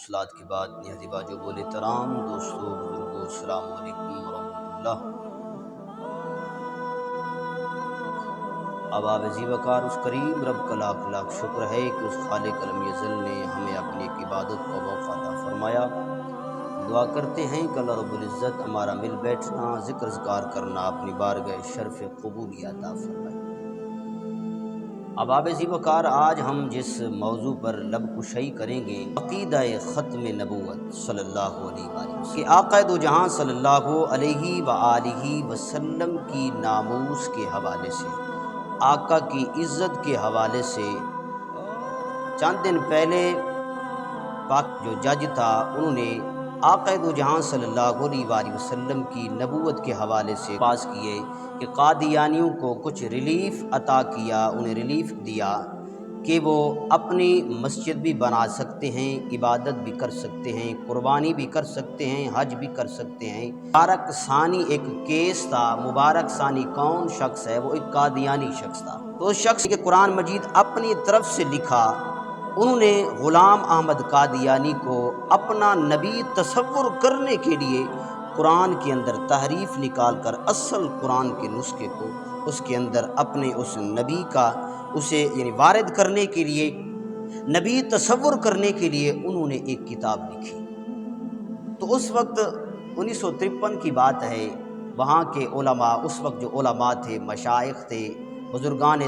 والصلاة کے بعد نہایت واجب الاحترام دوستو بزرگو السلام علیکم ورحمۃ اللہ۔ اب آبزی وقار اس کریم رب کا لاکھ لاکھ شکر ہے کہ اس خالق عالم ازل نے ہمیں اپنی ایک عبادت کا موقع عطا فرمایا۔ دعا کرتے ہیں کہ اللہ رب العزت ہمارا مل بیٹھنا، ذکر اذکار کرنا اپنی بارگاہ شرف قبولی عطا فرمائے۔ اب آبزی وقار آج ہم جس موضوع پر لب کشائی کریں گے عقیدہ ختم نبوت صلی اللہ علیہ وآلہ وسلم کہ آقا دو جہاں صلی اللہ علیہ وآلہ وسلم کی ناموس کے حوالے سے، آقا کی عزت کے حوالے سے چند دن پہلے پاک جو جج تھا انہوں نے آقا دو جہاں صلی اللہ علیہ وآلہ وسلم کی نبوت کے حوالے سے پاس کیے کہ قادیانیوں کو کچھ ریلیف عطا کیا، انہیں ریلیف دیا کہ وہ اپنی مسجد بھی بنا سکتے ہیں، عبادت بھی کر سکتے ہیں، قربانی بھی کر سکتے ہیں، حج بھی کر سکتے ہیں۔ مبارک ثانی ایک کیس تھا، مبارک ثانی کون شخص ہے؟ وہ ایک قادیانی شخص تھا۔ تو اس شخص کے قرآن مجید اپنی طرف سے لکھا، انہوں نے غلام احمد قادیانی کو اپنا نبی تصور کرنے کے لیے قرآن کے اندر تحریف نکال کر اصل قرآن کے نسخے کو اس کے اندر اپنے اس نبی کا اسے یعنی وارد کرنے کے لیے، نبی تصور کرنے کے لیے انہوں نے ایک کتاب لکھی۔ تو اس وقت 1953 کی بات ہے، وہاں کے علماء، اس وقت جو علماء تھے، مشائخ تھے، بزرگان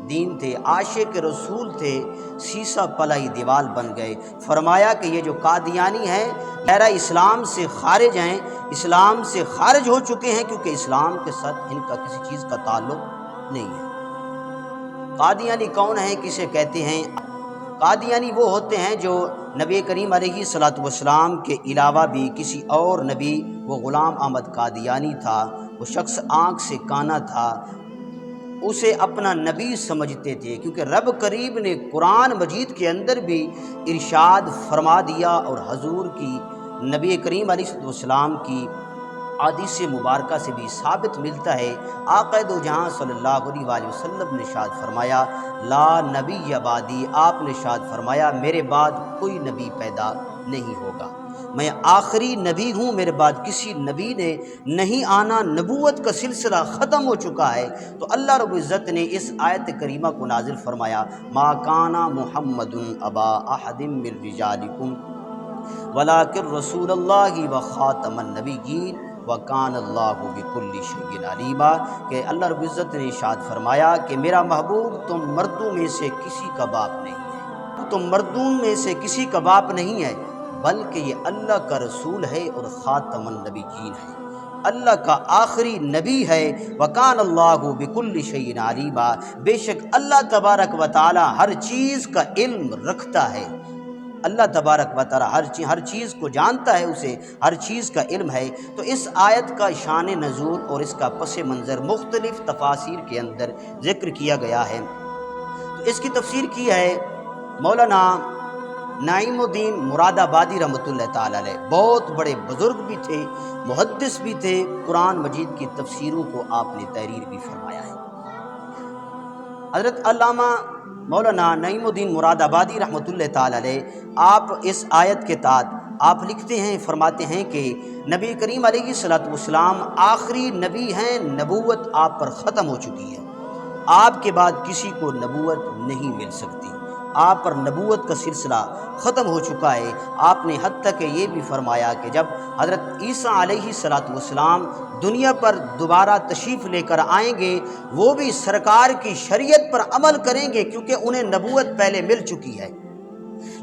دین تھے، عاشق رسول تھے، سیسا پلائی دیوال بن گئے۔ فرمایا کہ یہ جو قادیانی ہیں دائرہ اسلام سے خارج ہیں، اسلام سے خارج ہو چکے ہیں، کیونکہ اسلام کے ساتھ ان کا کسی چیز کا تعلق نہیں ہے۔ قادیانی کون ہیں؟ کسے کہتے ہیں؟ قادیانی وہ ہوتے ہیں جو نبی کریم علیہ الصلوۃ والسلام کے علاوہ بھی کسی اور نبی، وہ غلام احمد قادیانی تھا، وہ شخص آنکھ سے کانا تھا، اسے اپنا نبی سمجھتے تھے، کیونکہ رب کریم نے قرآن مجید کے اندر بھی ارشاد فرما دیا اور حضور کی نبی کریم علیہ السلام کی حدیث مبارکہ سے بھی ثابت ملتا ہے۔ آقا دو جہاں صلی اللہ علیہ وآلہ وسلم نے ارشاد فرمایا لا نبی بعدی، آپ نے ارشاد فرمایا میرے بعد کوئی نبی پیدا نہیں ہوگا، میں آخری نبی ہوں، میرے بعد کسی نبی نے نہیں آنا، نبوت کا سلسلہ ختم ہو چکا ہے۔ تو اللہ رب العزت نے اس آیت کریمہ کو نازل فرمایا ما کان محمد ابا احد من رجالکم ولکن رسول اللہ وخاتم النبیین وکان اللہ بکل شیء علیما، کہ اللہ رب العزت نے ارشاد فرمایا کہ میرا محبوب تم مردوں میں سے کسی کا باپ نہیں ہے، تم مردوں میں سے کسی کا باپ نہیں ہے، بلکہ یہ اللہ کا رسول ہے اور خاتم النبیین ہے، اللہ کا آخری نبی ہے۔ وکان اللہ بکل شیء علیما، بے شک اللہ تبارک و تعالی ہر چیز کا علم رکھتا ہے، اللہ تبارک و تعالی ہر چیز کو جانتا ہے، اسے ہر چیز کا علم ہے۔ تو اس آیت کا شان نزول اور اس کا پس منظر مختلف تفاسیر کے اندر ذکر کیا گیا ہے۔ تو اس کی تفسیر کی ہے مولانا نعیم الدین مراد آبادی رحمۃ اللہ تعالی علیہ، بہت بڑے بزرگ بھی تھے، محدث بھی تھے، قرآن مجید کی تفسیروں کو آپ نے تحریر بھی فرمایا ہے۔ حضرت علامہ مولانا نعیم الدین مراد آبادی رحمۃ اللہ تعالی علیہ، آپ اس آیت کے تحت آپ لکھتے ہیں، فرماتے ہیں کہ نبی کریم علیہ الصلوۃ والسلام آخری نبی ہیں، نبوت آپ پر ختم ہو چکی ہے، آپ کے بعد کسی کو نبوت نہیں مل سکتی، آپ پر نبوت کا سلسلہ ختم ہو چکا ہے۔ آپ نے حتیٰ کہ یہ بھی فرمایا کہ جب حضرت عیسیٰ علیہ السلام دنیا پر دوبارہ تشریف لے کر آئیں گے، وہ بھی سرکار کی شریعت پر عمل کریں گے، کیونکہ انہیں نبوت پہلے مل چکی ہے،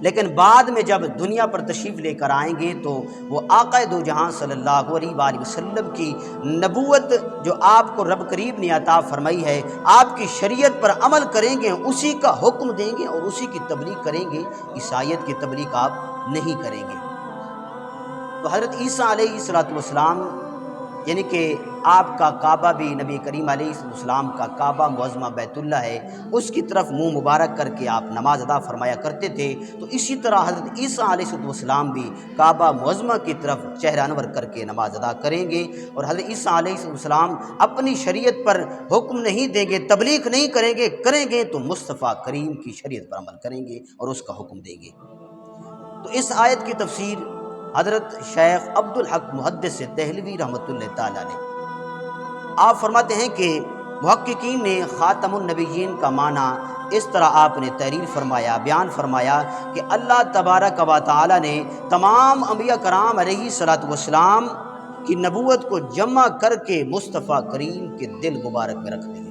لیکن بعد میں جب دنیا پر تشریف لے کر آئیں گے تو وہ آقا دو جہاں صلی اللہ علیہ وآلہ وسلم کی نبوت جو آپ کو رب کریم نے عطا فرمائی ہے، آپ کی شریعت پر عمل کریں گے، اسی کا حکم دیں گے اور اسی کی تبلیغ کریں گے، عیسائیت کی تبلیغ آپ نہیں کریں گے۔ تو حضرت عیسیٰ علیہ السلام یعنی کہ آپ کا کعبہ بھی نبی کریم علیہ السلام کا کعبہ معظمہ بیت اللہ ہے، اس کی طرف منہ مبارک کر کے آپ نماز ادا فرمایا کرتے تھے۔ تو اسی طرح حضرت عیسیٰ علیہ السلام بھی کعبہ معظمہ کی طرف چہرہ انور کر کے نماز ادا کریں گے، اور حضرت عیسیٰ علیہ السلام اپنی شریعت پر حکم نہیں دیں گے، تبلیغ نہیں کریں گے تو مصطفیٰ کریم کی شریعت پر عمل کریں گے اور اس کا حکم دیں گے۔ تو اس آیت کی تفسیر حضرت شیخ عبدالحق محدث دہلوی رحمۃ اللہ تعالی علیہ آپ فرماتے ہیں کہ محققین نے خاتم النبیین کا معنی اس طرح آپ نے تحریر فرمایا، بیان فرمایا کہ اللہ تبارک و تعالی نے تمام انبیاء کرام علیہ الصلوۃ والسلام کی نبوت کو جمع کر کے مصطفیٰ کریم کے دل مبارک میں رکھ دیا۔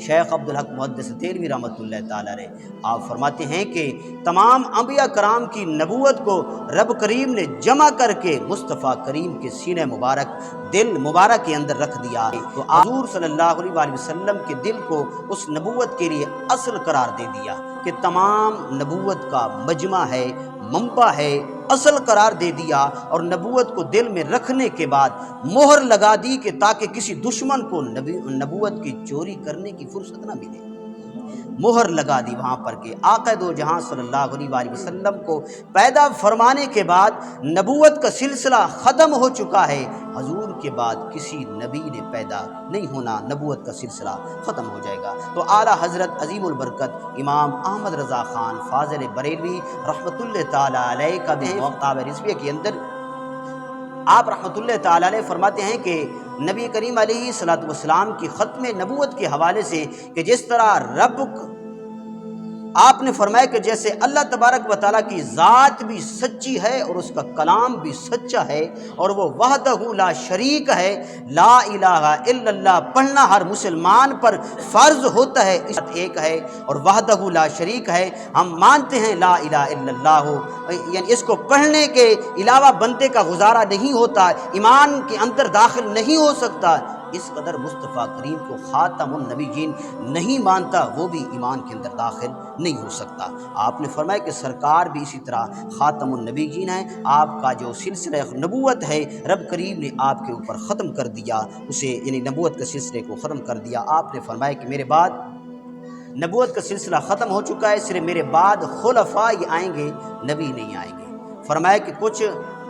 شیخ عبدالحق محدث دہلوی رحمۃ اللہ تعالی علیہ آپ فرماتے ہیں کہ تمام انبیاء کرام کی نبوت کو رب کریم نے جمع کر کے مصطفیٰ کریم کے سینہ مبارک دل مبارک کے اندر رکھ دیا، تو حضور صلی اللہ علیہ وآلہ وسلم کے دل کو اس نبوت کے لیے اصل قرار دے دیا کہ تمام نبوت کا مجمع ہے، منبع ہے، اصل قرار دے دیا، اور نبوت کو دل میں رکھنے کے بعد مہر لگا دی کہ تاکہ کسی دشمن کو نبوت کی چوری کرنے کی فرصت نہ ملے۔ مہر لگا دی وہاں پر کہ آقا دو جہاں صلی اللہ علیہ وآلہ وسلم کو پیدا فرمانے کے بعد نبوت کا سلسلہ ختم ہو چکا ہے، حضور کے بعد کسی نبی نے پیدا نہیں ہونا، نبوت کا سلسلہ ختم ہو جائے گا۔ تو اعلیٰ حضرت عظیم البرکت امام احمد رضا خان فاضل بریلوی رحمۃ اللہ تعالی علیہ کا مکتوبہ رضویہ کے اندر آپ رحمۃ اللہ تعالی علیہ فرماتے ہیں کہ نبی کریم علیہ الصلوۃ والسلام کی ختم نبوت کے حوالے سے کہ جس طرح رب آپ نے فرمایا کہ جیسے اللہ تبارک و تعالیٰ کی ذات بھی سچی ہے اور اس کا کلام بھی سچا ہے، اور وہ وحدہ لا شریک ہے، لا الہ الا اللہ پڑھنا ہر مسلمان پر فرض ہوتا ہے، اس ایک ہے اور وحدہ لا شریک ہے، ہم مانتے ہیں لا الہ الا اللہ، یعنی اس کو پڑھنے کے علاوہ بندے کا گزارا نہیں ہوتا، ایمان کے اندر داخل نہیں ہو سکتا۔ اس قدر مصطفیٰ کریم کو خاتم النبیین نہیں مانتا، وہ بھی ایمان کے اندر داخل نہیں ہو سکتا۔ آپ نے فرمایا کہ سرکار بھی اسی طرح خاتم النبیین ہیں، آپ کا جو سلسلہ نبوت ہے رب کریم نے آپ کے اوپر ختم کر دیا، اسے یعنی نبوت کے سلسلے کو ختم کر دیا۔ آپ نے فرمایا کہ میرے بعد نبوت کا سلسلہ ختم ہو چکا ہے، صرف میرے بعد خلفاء ہی آئیں گے، نبی نہیں آئیں گے۔ فرمایا کہ کچھ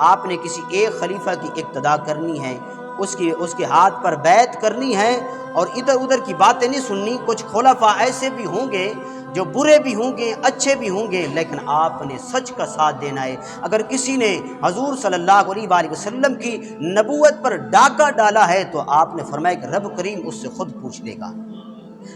آپ نے کسی ایک خلیفہ کی اقتدا کرنی ہے، اس کے ہاتھ پر بیعت کرنی ہے اور ادھر ادھر کی باتیں نہیں سننی۔ کچھ خلفاء ایسے بھی ہوں گے جو برے بھی ہوں گے، اچھے بھی ہوں گے، لیکن آپ نے سچ کا ساتھ دینا ہے۔ اگر کسی نے حضور صلی اللہ علیہ وآلہ وسلم کی نبوت پر ڈاکہ ڈالا ہے تو آپ نے فرمایا کہ رب کریم اس سے خود پوچھ لے گا،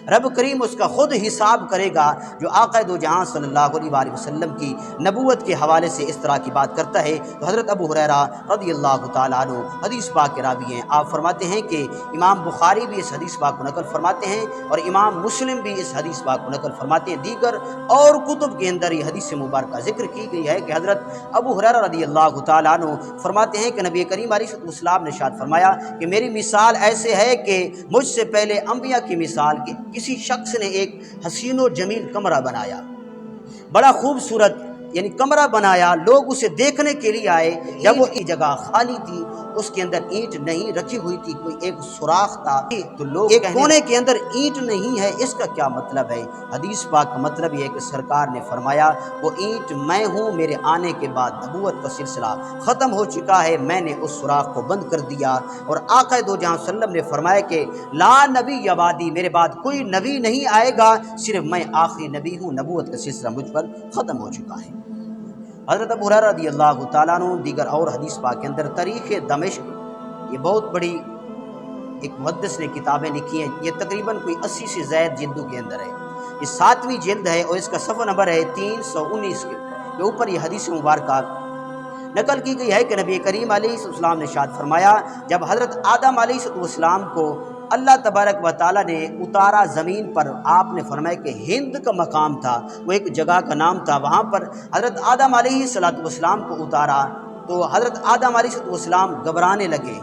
رب کریم اس کا خود حساب کرے گا۔ جو آقا دو جہاں صلی اللہ علیہ وآلہ وسلم کی نبوت کے حوالے سے اس طرح کی بات کرتا ہے تو حضرت ابو ہریرہ رضی اللہ تعالیٰ عنہ حدیث پاک کے راوی ہیں، آپ فرماتے ہیں کہ امام بخاری بھی اس حدیث پاک کو نقل فرماتے ہیں اور امام مسلم بھی اس حدیث پاک کو نقل فرماتے ہیں۔ دیگر اور کتب کے اندر یہ حدیث مبارکہ ذکر کی گئی ہے کہ حضرت ابو ہریرہ رضی اللہ تعالیٰ عنہ فرماتے ہیں کہ نبی کریم علیہ السلام نے ارشاد فرمایا کہ میری مثال ایسے ہے کہ مجھ سے پہلے انبیاء کی مثال کی کسی شخص نے ایک حسین و جمیل کمرہ بنایا، بڑا خوبصورت یعنی کمرہ بنایا، لوگ اسے دیکھنے کے لیے آئے، جب وہ ایک جگہ خالی تھی، اس کے اندر اینٹ نہیں رکھی ہوئی تھی، کوئی ایک سوراخ تھا، تو لوگ ایک کونے کے اندر اینٹ نہیں ہے، اس کا کیا مطلب ہے؟ حدیث پاک کا مطلب یہ ہے کہ سرکار نے فرمایا وہ اینٹ میں ہوں، میرے آنے کے بعد نبوت کا سلسلہ ختم ہو چکا ہے، میں نے اس سوراخ کو بند کر دیا۔ اور آقا دو جہاں صلی اللہ علیہ وسلم نے فرمایا کہ لا نبی بعدی، میرے بعد کوئی نبی نہیں آئے گا، صرف میں آخری نبی ہوں، نبوت کا سلسلہ مجھ پر ختم ہو چکا ہے۔ حضرت ابو ہریرہ رضی اللہ تعالیٰ عنہ دیگر اور حدیث پاک کے اندر تاریخ دمشق، یہ بہت بڑی ایک محدث نے کتابیں لکھی ہیں، یہ تقریباً کوئی 80 سے زائد جلدوں کے اندر ہے، یہ 7ویں جلد ہے اور اس کا صفحہ نمبر ہے 319 کے اوپر یہ حدیث مبارکہ نقل کی گئی ہے کہ نبی کریم علیہ السلام نے ارشاد فرمایا جب حضرت آدم علیہ السلام کو اللہ تبارک و تعالیٰ نے اتارا زمین پر، آپ نے فرمایا کہ ہند کا مقام تھا، وہ ایک جگہ کا نام تھا، وہاں پر حضرت آدم علیہ السلام کو اتارا تو حضرت آدم علیہ السلام گھبرانے لگے،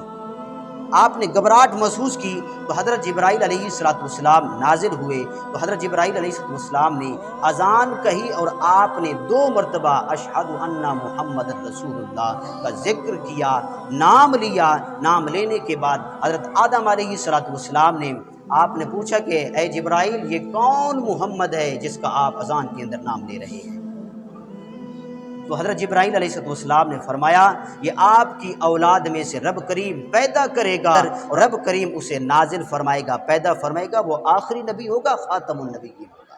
آپ نے گھبراہٹ محسوس کی تو حضرت جبرائیل علیہ السلام نازل ہوئے، تو حضرت جبرائیل علیہ السلام نے اذان کہی اور آپ نے 2 مرتبہ اشہد ان محمد رسول اللہ کا ذکر کیا، نام لیا، نام لینے کے بعد حضرت آدم علیہ السلام نے آپ نے پوچھا کہ اے جبرائیل یہ کون محمد ہے جس کا آپ اذان کے اندر نام لے رہے ہیں؟ تو حضرت جبرائیل علیہ السلام نے فرمایا یہ آپ کی اولاد میں سے رب کریم پیدا کرے گا اور رب کریم اسے نازل فرمائے گا، پیدا فرمائے گا، وہ آخری نبی ہوگا، خاتم النبیین ہوگا۔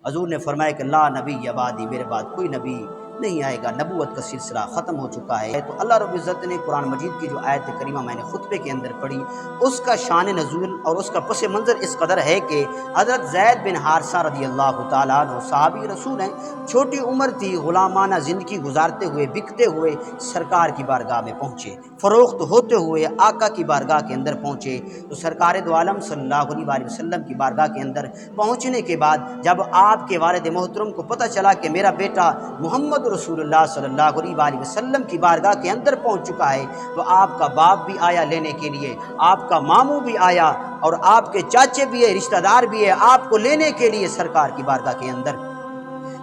حضور نے فرمایا کہ لا نبی بعدی، میرے بعد کوئی نبی نہیں آئے گا، نبوت کا سلسلہ ختم ہو چکا ہے۔ تو اللہ رب العزت نے قرآن مجید کی جو آیت کریمہ میں نے خطبے کے اندر پڑھی، اس کا شان نزول اور اس کا پس منظر اس قدر ہے کہ حضرت زید بن حارثہ رضی اللہ تعالیٰ عنہ صحابی رسول ہیں، چھوٹی عمر تھی، غلامانہ زندگی گزارتے ہوئے بکتے ہوئے سرکار کی بارگاہ میں پہنچے، فروخت ہوتے ہوئے آقا کی بارگاہ کے اندر پہنچے۔ تو سرکار دو عالم صلی اللہ علیہ وسلم کی بارگاہ کے اندر پہنچنے کے بعد جب آپ کے والد محترم کو پتہ چلا کہ میرا بیٹا محمد رسول اللہ صلی اللہ علیہ وسلم کی بارگاہ کے اندر پہنچ چکا ہے، تو آپ کا باپ بھی آیا لینے کے لیے، آپ کا ماموں بھی آیا اور آپ کے چاچے بھی ہے، رشتہ دار بھی ہے، آپ کو لینے کے لیے سرکار کی بارگاہ کے اندر۔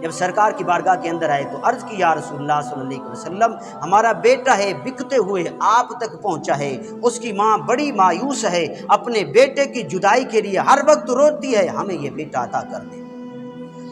جب سرکار کی بارگاہ کے اندر آئے تو عرض کی یا رسول اللہ صلی اللہ علیہ وسلم، ہمارا بیٹا ہے بکتے ہوئے آپ تک پہنچا ہے، اس کی ماں بڑی مایوس ہے، اپنے بیٹے کی جدائی کے لیے ہر وقت روتی ہے، ہمیں یہ بیٹا عطا کر دے۔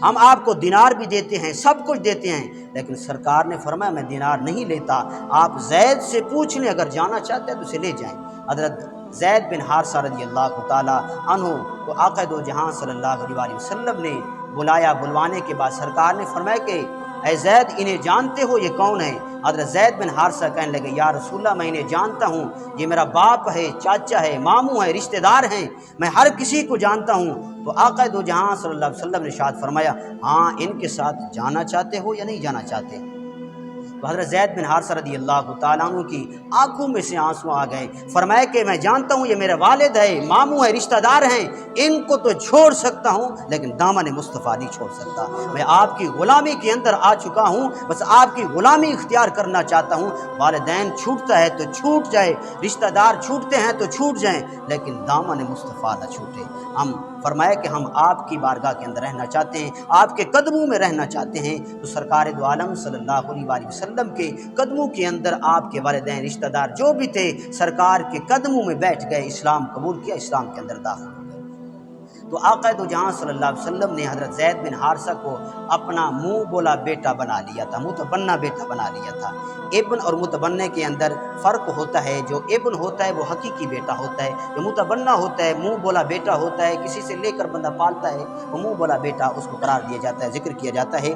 ہم آپ کو دینار بھی دیتے ہیں، سب کچھ دیتے ہیں، لیکن سرکار نے فرمایا میں دینار نہیں لیتا، آپ زید سے پوچھ لیں، اگر جانا چاہتے ہیں تو اسے لے جائیں۔ حضرت زید بن حارثہ رضی اللہ تعالیٰ عنہ کو آقا دو جہاں صلی اللہ علیہ وسلم نے بلایا، بلوانے کے بعد سرکار نے فرمایا کہ اے زید انہیں جانتے ہو، یہ کون ہے؟ حضرت زید بن حارثہ کہنے لگے یا رسول اللہ میں انہیں جانتا ہوں، یہ میرا باپ ہے، چاچا ہے، ماموں ہے، رشتہ دار ہیں، میں ہر کسی کو جانتا ہوں۔ تو آقا دو جہاں صلی اللہ علیہ وسلم نے ارشاد فرمایا ہاں ان کے ساتھ جانا چاہتے ہو یا نہیں جانا چاہتے؟ تو حضرت زید بن حارثہ رضی اللہ تعالیٰ عنہ کی آنکھوں میں سے آنسو آ گئے، فرمایا کہ میں جانتا ہوں یہ میرے والد ہے، ماموں ہے، رشتہ دار ہیں، ان کو تو چھوڑ سکتا ہوں لیکن دامن مصطفیٰ نہیں چھوڑ سکتا، میں آپ کی غلامی کے اندر آ چکا ہوں، بس آپ کی غلامی اختیار کرنا چاہتا ہوں، والدین چھوٹتا ہے تو چھوٹ جائے، رشتہ دار چھوٹتے ہیں تو چھوٹ جائیں لیکن دامن مصطفیٰ نہ چھوٹے۔ ہم فرمایا کہ ہم آپ کی بارگاہ کے اندر رہنا چاہتے ہیں، آپ کے قدموں میں رہنا چاہتے ہیں۔ تو سرکار دو عالم صلی اللہ علیہ وسلم کے قدموں کے اندر آپ کے والدین، رشتہ دار جو بھی تھے، سرکار کے قدموں میں بیٹھ گئے، اسلام قبول کیا، اسلام کے اندر داخل ہو گئے۔ تو آقا دو جہاں صلی اللہ علیہ وسلم نے حضرت زید بن حارثہ کو اپنا منہ بولا بیٹا بنا لیا تھا، متبنہ بیٹا بنا لیا تھا۔ ابن اور متبنہ کے اندر فرق ہوتا ہے، جو ابن ہوتا ہے وہ حقیقی بیٹا ہوتا ہے، جو متبنہ ہوتا ہے منہ بولا بیٹا ہوتا ہے، کسی سے لے کر بندہ پالتا ہے، وہ منہ بولا بیٹا اس کو قرار دیا جاتا ہے، ذکر کیا جاتا ہے۔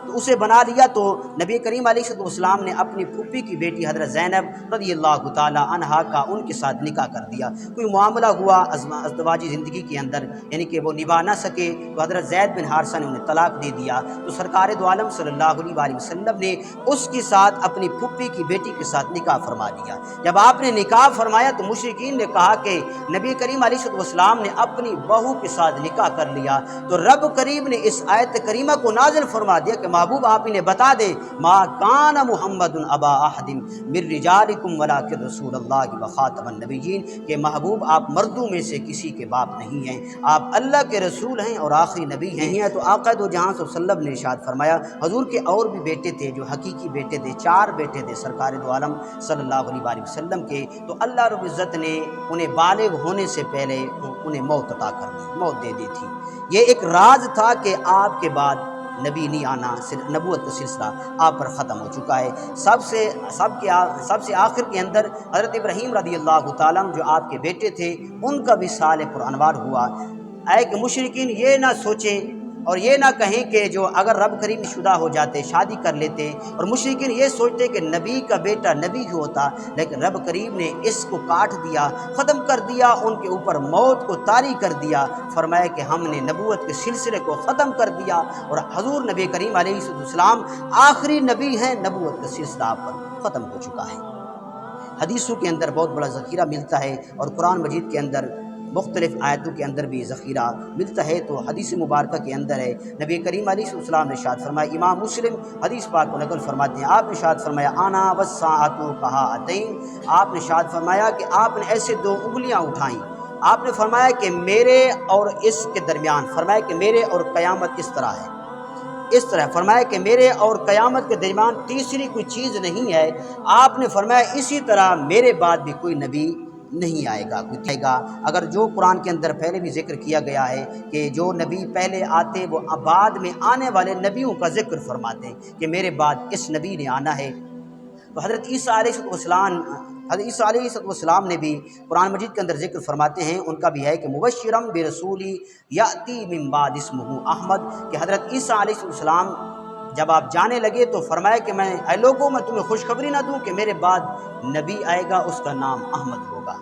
تو اسے بنا لیا تو نبی کریم علیہ السلام نے اپنی پھوپھی کی بیٹی حضرت زینب رضی اللہ تعالیٰ عنہا کا ان کے ساتھ نکاح کر دیا۔ کوئی معاملہ ہوا ازدواجی زندگی کے اندر، یعنی کہ وہ نبھا نہ سکے تو حضرت زید بن حارثہ نے انہیں طلاق دے دیا، تو سرکار دو عالم صلی اللہ علیہ وسلم نے اس کے ساتھ اپنی پھوپھی کی بیٹی کے ساتھ نکاح فرما دیا۔ جب آپ نے نکاح فرمایا تو مشرکین نے کہا کہ نبی کریم علیہ السلام نے اپنی بہو کے ساتھ نکاح کر لیا، تو رب کریم نے اس آیت کریمہ کو نازل فرما دیا کہ محبوب آپ انہیں بتا دیں ما کان محمد ابا احد من رجالکم ولکن رسول اللہ وخاتم النبیین، کہ محبوب آپ مردوں میں سے کسی کے باپ نہیں ہیں، آپ اللہ کے رسول ہیں اور آخری نبی ہیں۔ تو آقا دو جہاں صلی اللہ علیہ وسلم نے ارشاد فرمایا حضور کے اور بھی بیٹے تھے جو حقیقی بیٹے تھے، 4 بیٹے تھے سرکار دو عالم صلی اللہ علیہ وسلم کے، تو اللہ رب العزت نے انہیں بالغ ہونے سے پہلے انہیں موت عطا کر دی، موت دے دی تھی۔ یہ ایک راز تھا کہ آپ کے بعد نبی نہیں آنا، نبوت کا سلسلہ آپ پر ختم ہو چکا ہے۔ سب سے آخر کے اندر حضرت ابراہیم رضی اللہ تعالیٰ جو آپ کے بیٹے تھے ان کا وصال پر انوار ہوا۔ اے کہ مشرکین یہ نہ سوچیں اور یہ نہ کہیں کہ جو اگر رب کریم شدہ ہو جاتے، شادی کر لیتے، اور مشرکین یہ سوچتے کہ نبی کا بیٹا نبی ہی ہوتا، لیکن رب کریم نے اس کو کاٹ دیا، ختم کر دیا، ان کے اوپر موت کو طاری کر دیا۔ فرمایا کہ ہم نے نبوت کے سلسلے کو ختم کر دیا اور حضور نبی کریم علیہ السلام آخری نبی ہیں، نبوت کا سلسلہ آپ پر ختم ہو چکا ہے۔ حدیثوں کے اندر بہت بڑا ذخیرہ ملتا ہے اور قرآن مجید کے اندر مختلف آیتوں کے اندر بھی ذخیرہ ملتا ہے۔ تو حدیث مبارکہ کے اندر ہے، نبی کریم علیہ السلام نے ارشاد فرمایا، امام مسلم حدیث پاک کو نقل فرماتے ہیں، آپ نے ارشاد فرمایا انا والساعۃ کہاتین، آپ نے ارشاد فرمایا کہ آپ نے ایسے 2 انگلیاں اٹھائیں، آپ نے فرمایا کہ میرے اور اس کے درمیان، فرمایا کہ میرے اور قیامت اس طرح ہے، اس طرح فرمایا کہ میرے اور قیامت کے درمیان تیسری کوئی چیز نہیں ہے۔ آپ نے فرمایا اسی طرح میرے بعد بھی کوئی نبی نہیں آئے گا، کوئی آئے گا۔ اگر جو قرآن کے اندر پہلے بھی ذکر کیا گیا ہے کہ جو نبی پہلے آتے وہ بعد میں آنے والے نبیوں کا ذکر فرماتے ہیں کہ میرے بعد اس نبی نے آنا ہے۔ تو حضرت عیسیٰ علیہ السلام نے بھی قرآن مجید کے اندر ذکر فرماتے ہیں، ان کا بھی ہے کہ مبشرم برسولی یاتی من بعد اسمہ احمد، کہ حضرت عیسیٰ علیہ السلام جب آپ جانے لگے تو فرمایا کہ اے لوگوں میں تمہیں خوشخبری نہ دوں کہ میرے بعد نبی آئے گا، اس کا نام احمد ہوگا۔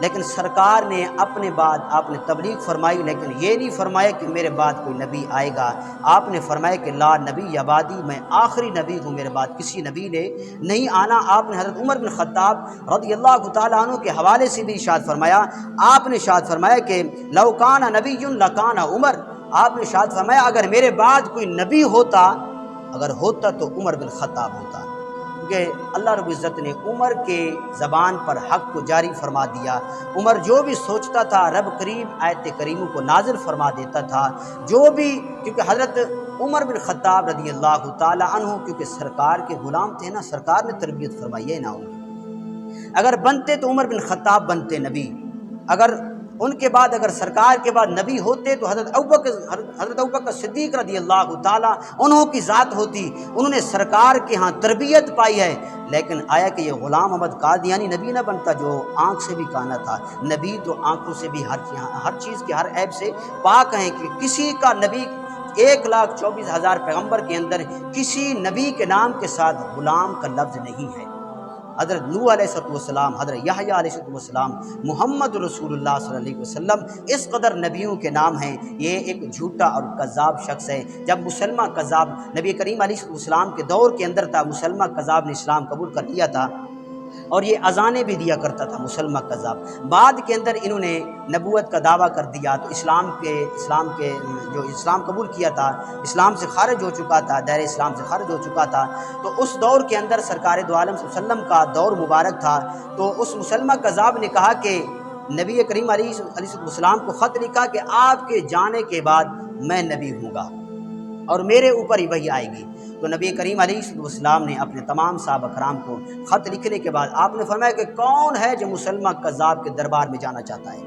لیکن سرکار نے اپنے بعد آپ نے تبلیغ فرمائی، لیکن یہ نہیں فرمایا کہ میرے بعد کوئی نبی آئے گا۔ آپ نے فرمایا کہ لا نبی بعدی، میں آخری نبی ہوں، میرے بعد کسی نبی نے نہیں آنا۔ آپ نے حضرت عمر بن خطاب رضی اللہ تعالیٰ عنہ کے حوالے سے بھی ارشاد فرمایا، آپ نے ارشاد فرمایا کہ لو کان نبی لکان عمر، آپ نے ارشاد فرمایا اگر میرے بعد کوئی نبی ہوتا تو عمر بن خطاب ہوتا، کیونکہ اللہ رب العزت نے عمر کے زبان پر حق کو جاری فرما دیا۔ عمر جو بھی سوچتا تھا رب کریم آیت کریموں کو نازل فرما دیتا تھا، جو بھی، کیونکہ حضرت عمر بن خطاب رضی اللہ تعالی عنہ کیونکہ سرکار کے غلام تھے نا، سرکار نے تربیت فرمائی ہے نا ان، اگر بنتے تو عمر بن خطاب بنتے نبی، اگر ان کے بعد اگر سرکار کے بعد نبی ہوتے تو حضرت ابوبکر صدیق رضی اللہ تعالیٰ انہوں کی ذات ہوتی، انہوں نے سرکار کے ہاں تربیت پائی ہے۔ لیکن آیا کہ یہ غلام احمد قادیانی نبی نہ بنتا جو آنکھ سے بھی کانا تھا؟ نبی تو آنکھوں سے بھی ہر چیز کے ہر عیب سے پاک ہیں، کہ کسی کا نبی 1,24,000 پیغمبر کے اندر کسی نبی کے نام کے ساتھ غلام کا لفظ نہیں ہے۔ حضرت نوح علیہ السلام، حضرت یحییٰ علیہ السلام، محمد رسول اللہ صلی اللہ علیہ وسلم، اس قدر نبیوں کے نام ہیں۔ یہ ایک جھوٹا اور کذاب شخص ہے۔ جب مسلمہ کذاب نبی کریم علیہ السلام کے دور کے اندر تھا، مسلمہ کذاب نے اسلام قبول کر لیا تھا اور یہ اذانیں بھی دیا کرتا تھا مسلمہ کذاب۔ بعد کے اندر انہوں نے نبوت کا دعویٰ کر دیا تو اسلام کے جو اسلام قبول کیا تھا، اسلام سے خارج ہو چکا تھا، دائرہ اسلام سے خارج ہو چکا تھا۔ تو اس دور کے اندر سرکار دو عالم صلی اللہ علیہ وسلم کا دور مبارک تھا، تو اس مسلمہ کذاب نے کہا کہ نبی کریم علیہ السلام کو خط لکھا کہ آپ کے جانے کے بعد میں نبی ہوں گا اور میرے اوپر ہی وحی آئے گی۔ تو نبی کریم علیہ السلام نے اپنے تمام صحابہ کرام کو خط لکھنے کے بعد آپ نے فرمایا کہ کون ہے جو مسلمہ کذاب کے دربار میں جانا چاہتا ہے؟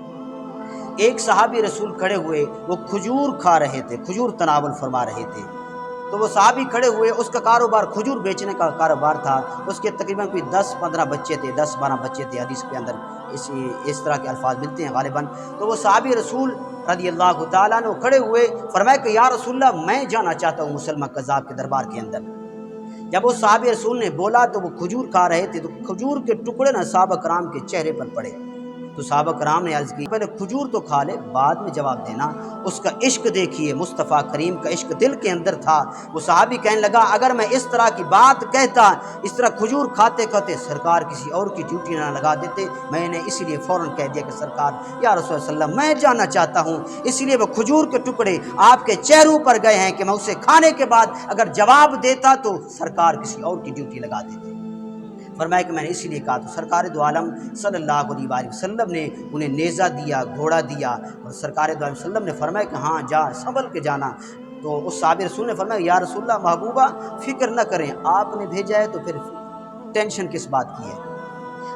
ایک صحابی رسول کھڑے ہوئے، وہ کھجور کھا رہے تھے، کھجور تناول فرما رہے تھے، تو وہ صحابی کھڑے ہوئے، اس کا کاروبار کھجور بیچنے کا کاروبار تھا، اس کے تقریباً کوئی 10-15 بچے تھے، 10-12 بچے تھے، حدیث کے اندر اس طرح کے الفاظ ملتے ہیں غالباً۔ تو وہ صحابی رسول رضی اللہ تعالیٰ عنہ کھڑے ہوئے، فرمایا کہ یا رسول اللہ میں جانا چاہتا ہوں مسلمہ کذاب کے دربار کے اندر۔ جب وہ صحابی رسول نے بولا تو وہ کھجور کھا رہے تھے، تو کھجور کے ٹکڑے نہ صحابہ کرام کے چہرے پر پڑے، تو صحابہ کرام نے عرض کی پہلے کھجور تو کھا لے بعد میں جواب دینا۔ اس کا عشق دیکھیے، مصطفیٰ کریم کا عشق دل کے اندر تھا۔ وہ صحابی کہنے لگا اگر میں اس طرح کی بات کہتا، اس طرح کھجور کھاتے کھاتے سرکار کسی اور کی ڈیوٹی نہ لگا دیتے، میں نے اسی لیے فوراً کہہ دیا کہ سرکار یا رسول اللہ صلی اللہ علیہ وسلم میں جانا چاہتا ہوں، اس لیے وہ کھجور کے ٹکڑے آپ کے چہروں پر گئے ہیں کہ میں اسے کھانے کے بعد اگر جواب دیتا تو سرکار کسی اور کی ڈیوٹی لگا دیتے۔ فرمایا کہ میں نے اسی لیے کہا، تو سرکار دو عالم صلی اللہ علیہ وآلہ وسلم نے انہیں نیزہ دیا، گھوڑا دیا، اور سرکار دو عالم وسلم نے فرمایا کہ ہاں جا سنبھل کے جانا۔ تو اس صحابی رسول نے فرمایا یا رسول اللہ محبوبہ فکر نہ کریں، آپ نے بھیجا ہے تو پھر ٹینشن کس بات کی ہے۔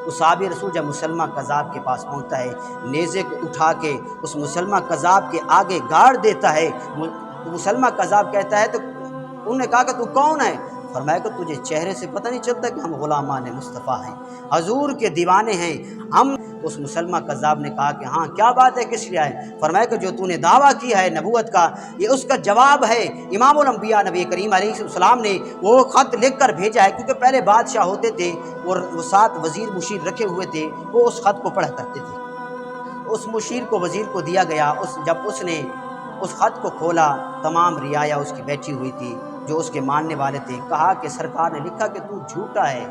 اس صحابی رسول جب مسلمہ کذاب کے پاس پہنچتا ہے، نیزے کو اٹھا کے اس مسلمہ کذاب کے آگے گاڑ دیتا ہے، تو مسلمہ کذاب کہتا ہے، تو انہوں نے کہا کہ تو کون ہے؟ فرمایا کہ تجھے چہرے سے پتہ نہیں چلتا کہ ہم غلامان مصطفیٰ ہیں، حضور کے دیوانے ہیں ہم۔ اس مسلمہ کذاب نے کہا کہ ہاں کیا بات ہے، کس لیے آئے؟ فرمایا کہ جو تو نے دعویٰ کیا ہے نبوت کا، یہ اس کا جواب ہے۔ امام الانبیاء نبی کریم علیہ السلام نے وہ خط لکھ کر بھیجا ہے، کیونکہ پہلے بادشاہ ہوتے تھے اور وہ 7 وزیر مشیر رکھے ہوئے تھے، وہ اس خط کو پڑھا کرتے تھے۔ اس مشیر کو وزیر کو دیا گیا، جب اس نے اس خط کو کھولا، تمام رعایا اس کی بیٹھی ہوئی تھی جو اس کے ماننے والے تھے، کہا کہ سرکار نے لکھا کہ تو جھوٹا ہے،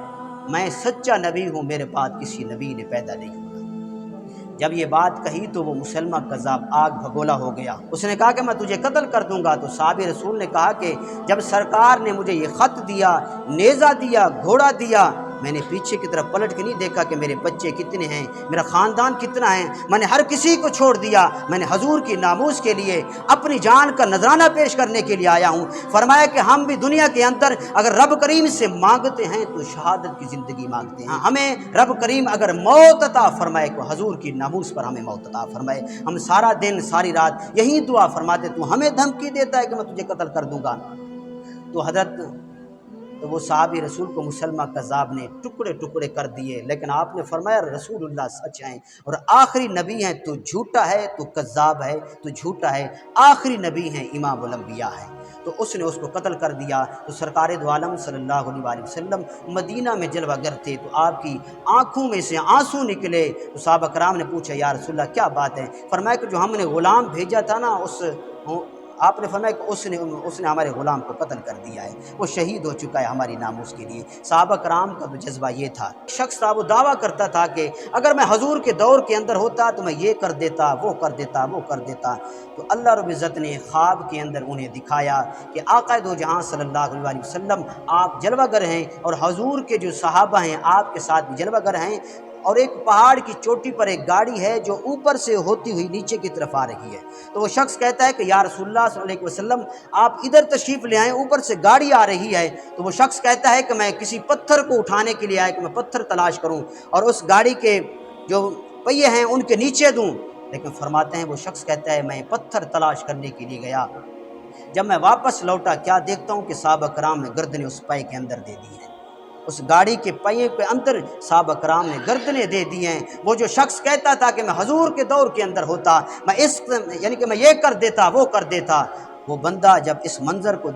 میں سچا نبی ہوں، میرے بعد کسی نبی نے پیدا نہیں ہوا۔ جب یہ بات کہی تو وہ مسلمہ کذاب آگ بھگولا ہو گیا، اس نے کہا کہ میں تجھے قتل کر دوں گا۔ تو صحابی رسول نے کہا کہ جب سرکار نے مجھے یہ خط دیا، نیزہ دیا، گھوڑا دیا، میں نے پیچھے کی طرف پلٹ کے نہیں دیکھا کہ میرے بچے کتنے ہیں، میرا خاندان کتنا ہے، میں نے ہر کسی کو چھوڑ دیا، میں نے حضور کی ناموس کے لیے اپنی جان کا نذرانہ پیش کرنے کے لیے آیا ہوں۔ فرمایا کہ ہم بھی دنیا کے اندر اگر رب کریم سے مانگتے ہیں تو شہادت کی زندگی مانگتے ہیں، ہمیں رب کریم اگر موت عطا فرمائے تو حضور کی ناموس پر ہمیں موت عطا فرمائے۔ ہم سارا دن ساری رات یہی دعا فرماتے، تو ہمیں دھمکی دیتا ہے کہ میں تجھے قتل کر دوں گا۔ تو وہ صحابی رسول کو مسلمہ کذاب نے ٹکڑے ٹکڑے کر دیے، لیکن آپ نے فرمایا رسول اللہ سچ ہیں اور آخری نبی ہیں، تو جھوٹا ہے، تو کذاب ہے، تو جھوٹا ہے، آخری نبی ہیں، امام الانبیاء ہیں۔ تو اس نے اس کو قتل کر دیا۔ تو سرکار دو عالم صلی اللہ علیہ وسلم مدینہ میں جلوہ گر تھے، تو آپ کی آنکھوں میں سے آنسو نکلے۔ تو صحابہ کرام نے پوچھا یا رسول اللہ کیا بات ہے؟ فرمایا کہ جو ہم نے غلام بھیجا تھا نا، آپ نے فرمایا کہ اس نے ہمارے غلام کو قتل کر دیا ہے، وہ شہید ہو چکا ہے ہماری ناموس کے لیے۔ صحابہ کرام کا تو جذبہ یہ تھا۔ شخص تھا وہ دعویٰ کرتا تھا کہ اگر میں حضور کے دور کے اندر ہوتا تو میں یہ کر دیتا، وہ کر دیتا، وہ کر دیتا۔ تو اللہ رب العزت نے خواب کے اندر انہیں دکھایا کہ آقا دو جہاں صلی اللہ علیہ وسلم آپ جلوہ گر ہیں، اور حضور کے جو صحابہ ہیں آپ کے ساتھ بھی جلوہ گر ہیں، اور ایک پہاڑ کی چوٹی پر ایک گاڑی ہے جو اوپر سے ہوتی ہوئی نیچے کی طرف آ رہی ہے۔ تو وہ شخص کہتا ہے کہ یا رسول اللہ صلی اللہ علیہ وسلم آپ ادھر تشریف لے آئیں، اوپر سے گاڑی آ رہی ہے۔ تو وہ شخص کہتا ہے کہ میں کسی پتھر کو اٹھانے کے لیے آیا کہ میں پتھر تلاش کروں اور اس گاڑی کے جو پہیے ہیں ان کے نیچے دوں، لیکن فرماتے ہیں وہ شخص کہتا ہے میں پتھر تلاش کرنے کے لیے گیا، جب میں واپس لوٹا کیا دیکھتا ہوں کہ صحابہ کرام نے گردنیں اس پائے کے اندر دے دی ہیں، اس گاڑی کے پہیے کے اندر صحابہ کرام نے گردنیں دے دی ہیں۔ وہ جو شخص کہتا تھا کہ میں حضور کے دور کے اندر ہوتا، میں یعنی کہ میں یہ کر دیتا، وہ کر دیتا، وہ بندہ جب اس منظر کو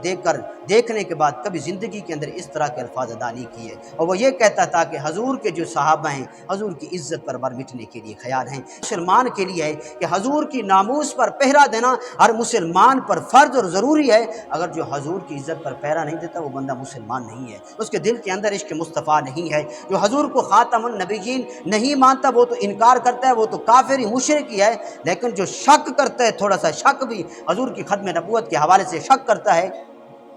دیکھنے کے بعد کبھی زندگی کے اندر اس طرح کے الفاظ ادا نہیں کیے، اور وہ یہ کہتا تھا کہ حضور کے جو صحابہ ہیں حضور کی عزت پر مٹنے کے لیے خیال ہیں۔ مسلمان کے لیے ہے کہ حضور کی ناموس پر پہرا دینا ہر مسلمان پر فرض اور ضروری ہے۔ اگر جو حضور کی عزت پر پہرا نہیں دیتا وہ بندہ مسلمان نہیں ہے، اس کے دل کے اندر عشق مصطفیٰ نہیں ہے۔ جو حضور کو خاتم النبیین نہیں مانتا وہ تو انکار کرتا ہے، وہ تو کافر ہی مشرک ہی ہے، لیکن جو شک کرتا ہے، تھوڑا سا شک بھی حضور کی ختم نبوت کے حوالے سے شک کرتا ہے،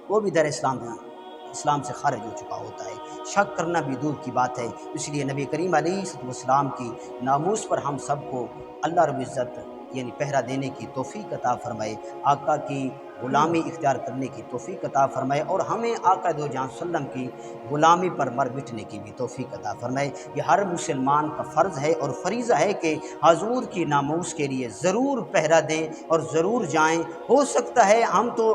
وہ بھی در اسلام سے خارج ہو چکا ہوتا ہے۔ شک کرنا بھی دور کی بات ہے۔ اس لیے نبی کریم علیہ السلام کی ناموس پر ہم سب کو اللہ رب العزت یعنی پہرا دینے کی توفیق عطا فرمائے، آقا کی غلامی اختیار کرنے کی توفیق عطا فرمائے، اور ہمیں آقا دو جہاں صلی اللہ علیہ وسلم کی غلامی پر مر مٹنے کی بھی توفیق عطا فرمائے۔ یہ ہر مسلمان کا فرض ہے اور فریضہ ہے کہ حضور کی ناموس کے لیے ضرور پہرا دیں اور ضرور جائیں۔ ہو سکتا ہے ہم تو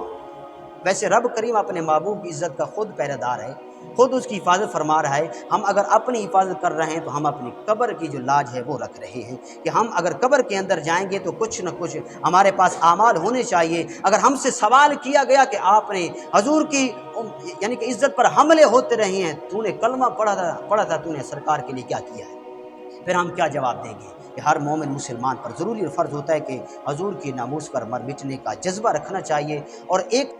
ویسے رب کریم اپنے محبوب کی عزت کا خود پہرہ دار ہے، خود اس کی حفاظت فرما رہا ہے۔ ہم اگر اپنی حفاظت کر رہے ہیں تو ہم اپنی قبر کی جو لاج ہے وہ رکھ رہے ہیں، کہ ہم اگر قبر کے اندر جائیں گے تو کچھ نہ کچھ ہمارے پاس اعمال ہونے چاہیے۔ اگر ہم سے سوال کیا گیا کہ آپ نے حضور کی یعنی کہ عزت پر حملے ہوتے رہے ہیں، تو نے کلمہ پڑھا تھا، تو نے سرکار کے لیے کیا کیا ہے، پھر ہم کیا جواب دیں گے؟ کہ ہر مومن مسلمان پر ضروری اور فرض ہوتا ہے کہ حضور کی ناموس پر مر مٹنے کا جذبہ رکھنا چاہیے۔ اور ایک